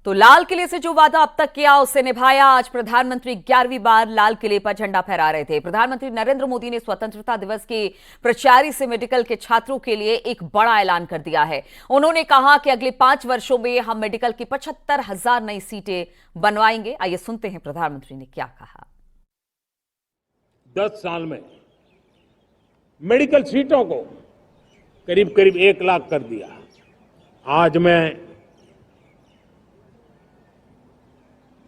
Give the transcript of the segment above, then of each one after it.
तो लाल किले से जो वादा अब तक किया उसे निभाया। आज प्रधानमंत्री 11वीं बार लाल किले पर झंडा फहरा रहे थे। प्रधानमंत्री नरेंद्र मोदी ने स्वतंत्रता दिवस की प्रचारी से मेडिकल के छात्रों के लिए एक बड़ा ऐलान कर दिया है। उन्होंने कहा कि अगले 5 वर्षों में हम मेडिकल की 75,000 नई सीटें बनवाएंगे। आइए सुनते हैं प्रधानमंत्री ने क्या कहा। 10 साल में मेडिकल सीटों को करीब करीब 1 लाख कर दिया। आज मैं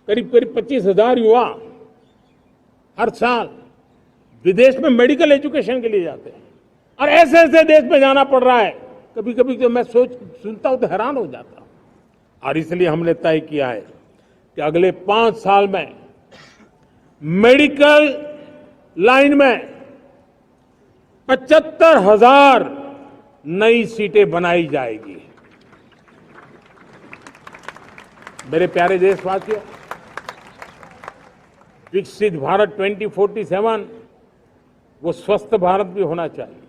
करीब 25,000 युवा हर साल विदेश में मेडिकल एजुकेशन के लिए जाते हैं और ऐसे ऐसे देश में जाना पड़ रहा है। कभी कभी तो मैं सुनता हूं तो हैरान हो जाता हूं। और इसलिए हमने तय किया है कि अगले 5 साल में मेडिकल लाइन में 75,000 नई सीटें बनाई जाएगी। मेरे प्यारे देशवासियों, विकसित भारत 2047 वो स्वस्थ भारत भी होना चाहिए।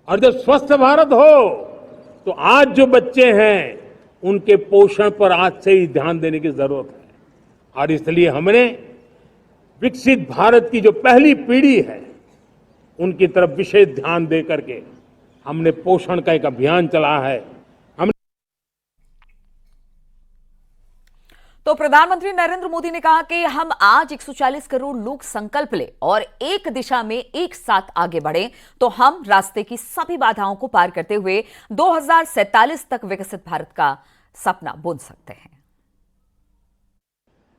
और जब स्वस्थ भारत हो तो आज जो बच्चे हैं उनके पोषण पर आज से ही ध्यान देने की जरूरत है। और इसलिए हमने विकसित भारत की जो पहली पीढ़ी है उनकी तरफ विशेष ध्यान दे करके हमने पोषण का एक अभियान चला है। तो प्रधानमंत्री नरेंद्र मोदी ने कहा कि हम आज 140 करोड़ लोग संकल्प लें और एक दिशा में एक साथ आगे बढ़ें तो हम रास्ते की सभी बाधाओं को पार करते हुए 2047 तक विकसित भारत का सपना बुन सकते हैं।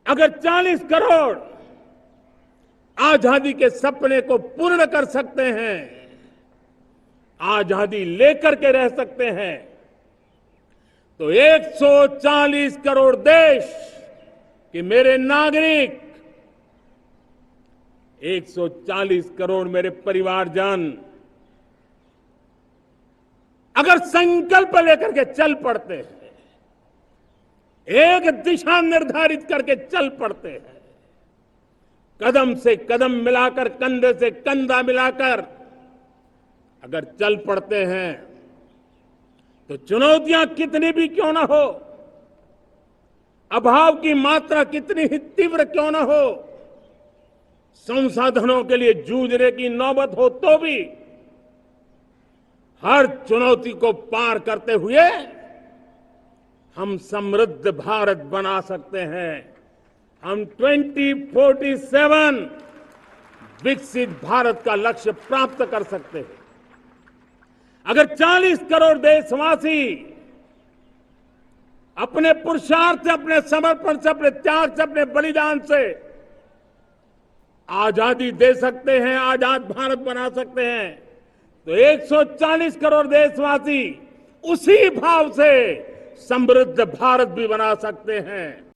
अगर 40 करोड़ आजादी के सपने को पूर्ण कर सकते हैं, आजादी लेकर के रह सकते हैं, तो 140 करोड़ देश कि मेरे नागरिक, 140 करोड़ मेरे परिवारजन अगर संकल्प लेकर के चल पड़ते हैं, एक दिशा निर्धारित करके चल पड़ते हैं, कदम से कदम मिलाकर, कंधे से कंधा मिलाकर अगर चल पड़ते हैं तो चुनौतियां कितनी भी क्यों ना हो, अभाव की मात्रा कितनी ही तीव्र क्यों ना हो, संसाधनों के लिए जूझने की नौबत हो तो भी हर चुनौती को पार करते हुए हम समृद्ध भारत बना सकते हैं। हम 2047 विकसित भारत का लक्ष्य प्राप्त कर सकते हैं। अगर 40 करोड़ देशवासी अपने पुरुषार्थ से, अपने समर्पण से, अपने त्याग से, अपने बलिदान से आजादी दे सकते हैं, आजाद भारत बना सकते हैं, तो 140 करोड़ देशवासी उसी भाव से समृद्ध भारत भी बना सकते हैं।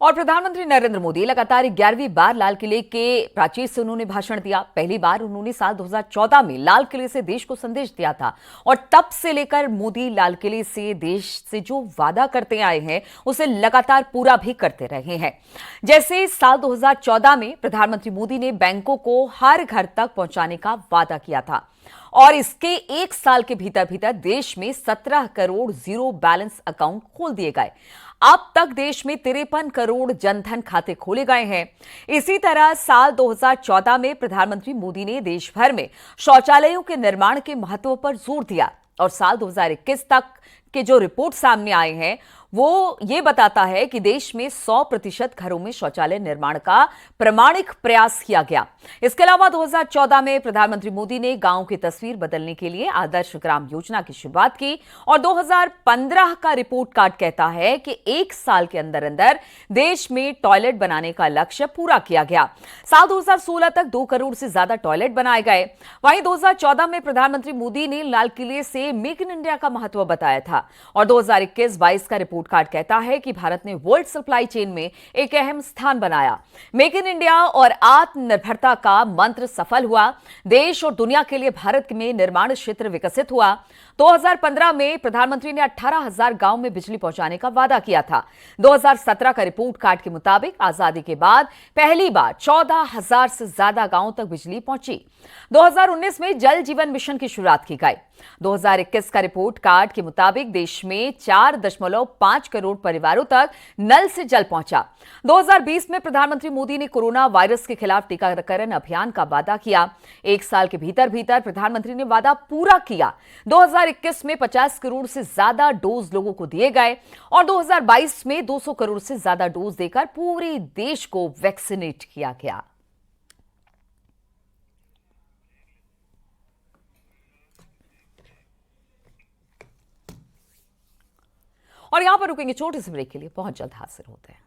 और प्रधानमंत्री नरेंद्र मोदी लगातार 11वीं बार लाल किले के प्राचीर से उन्होंने भाषण दिया। पहली बार उन्होंने साल 2014 में लाल किले से देश को संदेश दिया था और तब से लेकर मोदी लाल किले से देश से जो वादा करते आए हैं उसे लगातार पूरा भी करते रहे हैं। जैसे साल 2014 में प्रधानमंत्री मोदी ने बैंकों को हर घर तक पहुंचाने का वादा किया था और इसके 1 साल के भीतर भीतर देश में 17 करोड़ जीरो बैलेंस अकाउंट खोल दिए गए। अब तक देश में 53 करोड़ जनधन खाते खोले गए हैं। इसी तरह साल 2014 में प्रधानमंत्री मोदी ने देश भर में शौचालयों के निर्माण के महत्व पर जोर दिया और साल 2021 तक के जो रिपोर्ट सामने आए हैं वो ये बताता है कि देश में 100% घरों में शौचालय निर्माण का प्रामाणिक प्रयास किया गया। इसके अलावा 2014 में प्रधानमंत्री मोदी ने गांव की तस्वीर बदलने के लिए आदर्श ग्राम योजना की शुरुआत की और 2015 का रिपोर्ट कार्ड कहता है कि 1 साल के अंदर अंदर देश में टॉयलेट बनाने का लक्ष्य पूरा किया गया। साल 2016 तक 2 करोड़ से ज्यादा टॉयलेट बनाए गए। वहीं 2014 में प्रधानमंत्री मोदी ने लाल किले से मेक इन इंडिया का महत्व बताया था और 2021-22 का रिपोर्ट रिपोर्ट कार्ड कहता है कि भारत ने वर्ल्ड सप्लाई चेन में एक अहम स्थान बनाया। मेक इन इंडिया और आत्मनिर्भरता का मंत्र सफल हुआ। देश और दुनिया के लिए भारत में निर्माण क्षेत्र विकसित हुआ। 2015 में प्रधानमंत्री ने 18,000 गांव में बिजली पहुंचाने का वादा किया था। 2017 का रिपोर्ट कार्ड के मुताबिक आजादी के बाद पहली बार 14,000 से ज्यादा गांवों तक बिजली पहुंची। 2019 में जल जीवन मिशन की शुरुआत की गई। 2021 का रिपोर्ट कार्ड के मुताबिक देश में 4.5 करोड़ परिवारों तक नल से जल पहुंचा। 2020 में प्रधानमंत्री मोदी ने कोरोना वायरस के खिलाफ टीकाकरण अभियान का वादा किया। एक साल के भीतर भीतर प्रधानमंत्री ने वादा पूरा किया। 2021 में 50 करोड़ से ज्यादा डोज लोगों को दिए गए और 2022 में 200 करोड़ से ज्यादा डोज देकर पूरे देश को वैक्सीनेट किया गया। और यहां पर रुकेंगे छोटे से ब्रेक के लिए, बहुत जल्द हाजिर होते हैं।